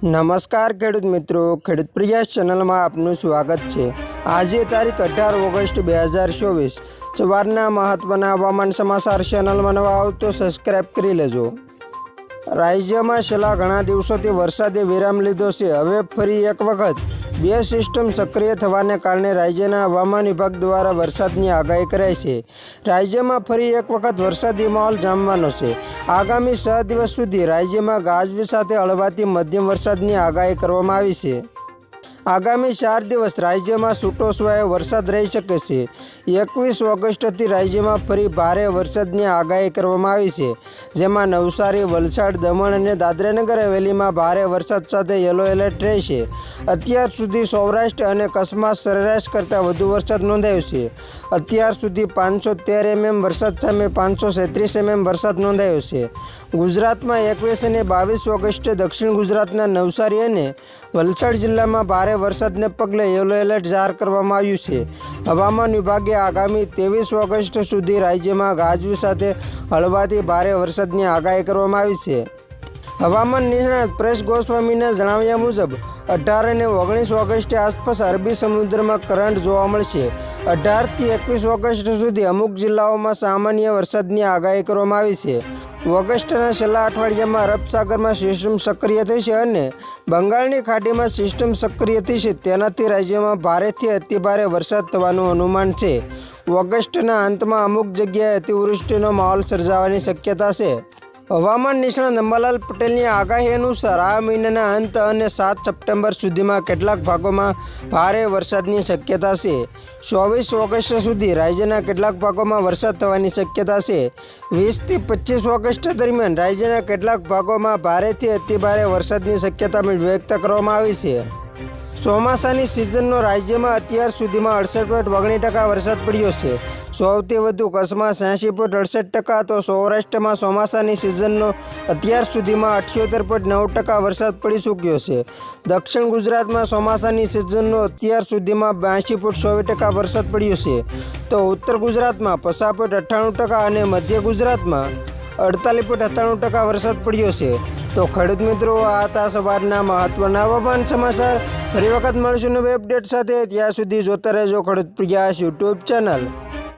નમસ્કાર ખેડૂત મિત્રો, ખેડૂત પ્રયાસ ચેનલમાં આપનું સ્વાગત છે। આજે તારીખ 18 ઓગસ્ટ 2024 સવારના મહત્વના હવામાન સમાચાર ચેનલમાં નવા આવો તો સબસ્ક્રાઇબ કરી લેજો। રાજ્યમાં છેલ્લા ઘણા દિવસોથી વરસાદે વિરામ લીધો છે। હવે ફરી એક વખત બે સિસ્ટમ સક્રિય થવાને કારણે રાજ્યના હવામાન વિભાગ દ્વારા વરસાદની આગાહી કરાઈ છે। રાજ્યમાં ફરી એક વખત વરસાદી માહોલ જામવાનો છે। આગામી 6 દિવસ સુધી રાજ્યમાં ગાજવીજ સાથે હળવાથી મધ્યમ વરસાદની આગાહી કરવામાં આવી છે। આગામી 4 દિવસ રાજ્યમાં છૂટોછવાયો વરસાદ રહી શકે છે। 21 ઓગસ્ટથી રાજ્યમાં ફરી ભારે વરસાદની આગાહી કરવામાં આવી છે, જેમાં નવસારી, વલસાડ, દમણ અને દાદરાનગર હવેલીમાં ભારે વરસાદ સાથે યલો એલર્ટ રહેશે। અત્યાર સુધી સૌરાષ્ટ્ર અને કચ્છમાં સરેરાશ કરતાં વધુ વરસાદ નોંધાયો છે। અત્યાર સુધી 513 mm વરસાદ સામે 537 mm વરસાદ નોંધાયો છે। ગુજરાતમાં 21 અને 22 ઓગસ્ટે દક્ષિણ ગુજરાતના નવસારી અને વલસાડ જિલ્લામાં ભારે વરસાદને પગલે યલો એલર્ટ જાહેર કરવામાં આવ્યું છે। હવામાન વિભાગે આગામી 23 ઓગસ્ટ સુધી રાજ્યમાં ગાજવીજ સાથે હળવાથી ભારે વરસાદની આગાહી કરવામાં આવી છે। હવામાન નિષ્ણાત પરેશ ગોસ્વામીના જણાવ્યા મુજબ 18 અને 19 ઓગસ્ટે આસપાસ અરબી સમુદ્રમાં કરંટ જોવા મળશે। 18 થી 21 ઓગસ્ટ સુધી અમુક જિલ્લાઓમાં સામાન્ય વરસાદની આગાહી કરવામાં આવી છે। ઓગસ્ટના છેલ્લા અઠવાડિયામાં અરબ સાગરમાં સિસ્ટમ સક્રિય થશે અને બંગાળની ખાડીમાં સિસ્ટમ સક્રિય થશે, તેનાથી રાજ્યમાં ભારેથી અતિભારે વરસાદ થવાનું અનુમાન છે। ઓગસ્ટના અંતમાં અમુક જગ્યાએ અતિવૃષ્ટિનો માહોલ સર્જાવાની શક્યતા છે। હવામાન નિષ્ણાત અંબાલાલ પટેલની આગાહી અનુસાર આ મહિનાના અંત અને 7 સપ્ટેમ્બર સુધીમાં કેટલાક ભાગોમાં ભારે વરસાદની શક્યતા છે। 24 ઓગસ્ટ સુધી રાજ્યના કેટલાક ભાગોમાં વરસાદ થવાની શક્યતા છે। 20 થી 25 ઓગસ્ટ દરમિયાન રાજ્યના કેટલાક ભાગોમાં ભારેથી અતિભારે વરસાદની શક્યતા વ્યક્ત કરવામાં આવી છે। ચોમાસાની સિઝનનો રાજ્યમાં અત્યાર સુધીમાં 68.19% વરસાદ પડ્યો છે। સૌથી વધુ કચ્છમાં 86.68% તો સૌરાષ્ટ્રમાં ચોમાસાની સિઝનનો અત્યાર સુધીમાં 78.9% વરસાદ પડી ચૂક્યો છે। દક્ષિણ ગુજરાતમાં ચોમાસાની સિઝનનો અત્યાર સુધીમાં 82.24% વરસાદ પડ્યો છે, તો ઉત્તર ગુજરાતમાં 50.98% અને મધ્ય ગુજરાતમાં 48.97% વરસાદ પડ્યો છે। તો ખેડૂત મિત્રો, આ હતા સવારના મહત્વના હવામાન સમાચાર। ફરી વખત મળીશું નવી અપડેટ સાથે। ત્યાં સુધી જોતા રહેજો ખેડૂત પ્રયાસ યુટ્યુબ ચેનલ।